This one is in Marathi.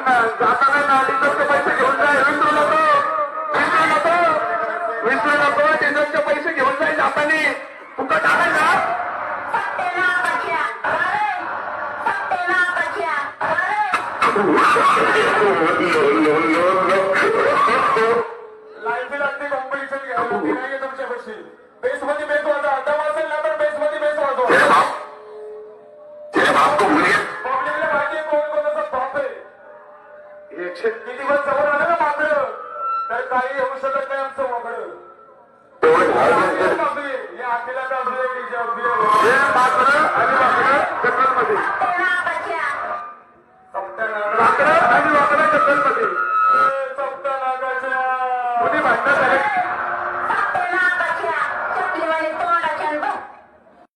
जाताना डिझेलचे पैसे घेऊन जाय. विसरू नको डिझेलचे पैसे घेऊन जाय जाताना. फुकट आहे ना. लाईफ लागते कॉम्पिटिशन घ्यायला नाही तुमच्यापाशी. बेस मध्ये बेस वाजवा. दम असेल ना तर बेस मध्ये बेस वाजवा. पब्लिकला माहिती आहे कोण कोणाचा बाप आहे. किती दिवस जवळ आलं ना मात्र तर काही होऊ शकत नाही आमचं वागडं. हे अखिलाचा असू दे डीजे असू दे. आणि जंगलमध्ये समजा आणि जंगलमध्ये